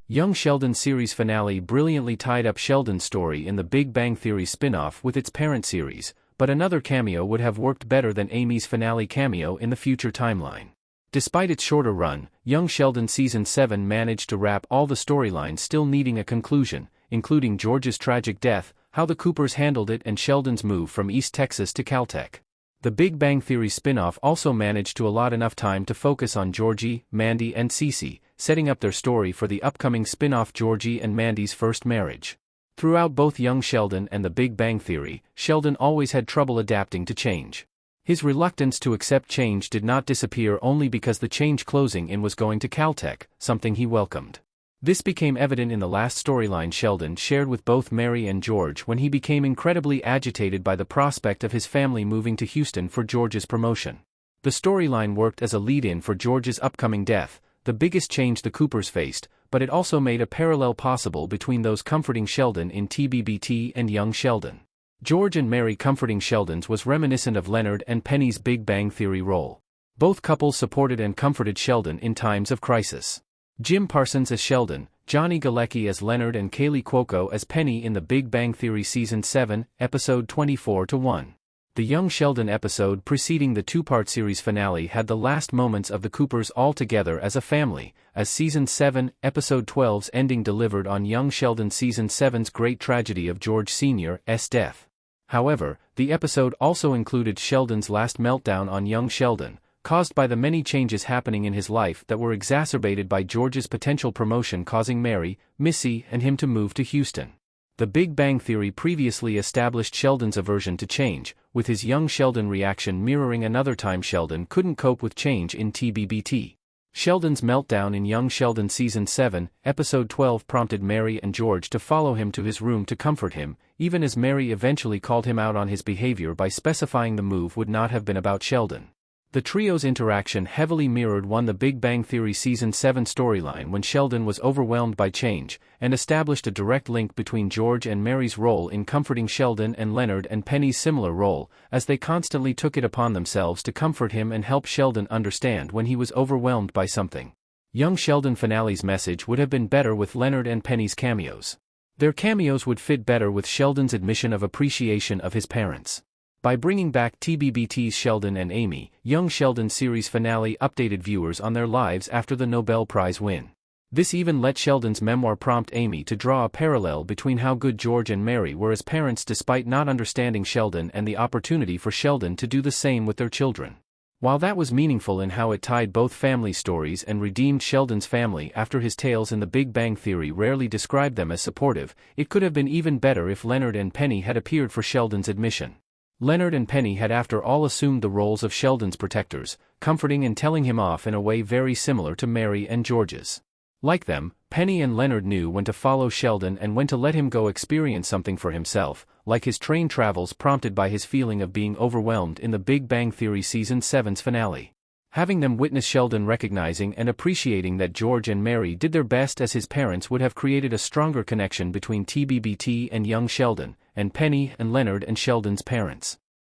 Young Sheldon series finale brilliantly tied up Sheldon's story in the Big Bang Theory spin-off with its parent series, but another cameo would have worked better than Amy's finale cameo in the future timeline. Despite its shorter run, Young Sheldon Season 7 managed to wrap all the storylines still needing a conclusion, including George's tragic death, how the Coopers handled it, and Sheldon's move from East Texas to Caltech. The Big Bang Theory spin-off also managed to allot enough time to focus on Georgie, Mandy and Cece, setting up their story for the upcoming spin-off Georgie and Mandy's first marriage. Throughout both Young Sheldon and The Big Bang Theory, Sheldon always had trouble adapting to change. His reluctance to accept change did not disappear only because the change closing in was going to Caltech, something he welcomed. This became evident in the last storyline Sheldon shared with both Mary and George when he became incredibly agitated by the prospect of his family moving to Houston for George's promotion. The storyline worked as a lead-in for George's upcoming death, the biggest change the Coopers faced, but it also made a parallel possible between those comforting Sheldon in TBBT and Young Sheldon. George and Mary comforting Sheldon's was reminiscent of Leonard and Penny's Big Bang Theory role. Both couples supported and comforted Sheldon in times of crisis. Jim Parsons as Sheldon, Johnny Galecki as Leonard and Kaylee Cuoco as Penny in The Big Bang Theory Season 7, Episode 24-1. The Young Sheldon episode preceding the two-part series finale had the last moments of the Coopers all together as a family, as Season 7, Episode 12's ending delivered on Young Sheldon Season 7's great tragedy of George Sr.'s death. However, the episode also included Sheldon's last meltdown on Young Sheldon, caused by the many changes happening in his life that were exacerbated by George's potential promotion causing Mary, Missy and him to move to Houston. The Big Bang Theory previously established Sheldon's aversion to change, with his Young Sheldon reaction mirroring another time Sheldon couldn't cope with change in TBBT. Sheldon's meltdown in Young Sheldon Season 7, Episode 12 prompted Mary and George to follow him to his room to comfort him, even as Mary eventually called him out on his behavior by specifying the move would not have been about Sheldon. The trio's interaction heavily mirrored The Big Bang Theory Season 7 storyline when Sheldon was overwhelmed by change, and established a direct link between George and Mary's role in comforting Sheldon and Leonard and Penny's similar role, as they constantly took it upon themselves to comfort him and help Sheldon understand when he was overwhelmed by something. Young Sheldon finale's message would have been better with Leonard and Penny's cameos. Their cameos would fit better with Sheldon's admission of appreciation of his parents. By bringing back TBBT's Sheldon and Amy, Young Sheldon series finale updated viewers on their lives after the Nobel Prize win. This even let Sheldon's memoir prompt Amy to draw a parallel between how good George and Mary were as parents despite not understanding Sheldon and the opportunity for Sheldon to do the same with their children. While that was meaningful in how it tied both family stories and redeemed Sheldon's family after his tales in The Big Bang Theory rarely described them as supportive, it could have been even better if Leonard and Penny had appeared for Sheldon's admission. Leonard and Penny had after all assumed the roles of Sheldon's protectors, comforting and telling him off in a way very similar to Mary and George's. Like them, Penny and Leonard knew when to follow Sheldon and when to let him go experience something for himself, like his train travels prompted by his feeling of being overwhelmed in The Big Bang Theory Season 7's finale. Having them witness Sheldon recognizing and appreciating that George and Mary did their best as his parents would have created a stronger connection between TBBT and Young Sheldon, and Penny and Leonard and Sheldon's parents.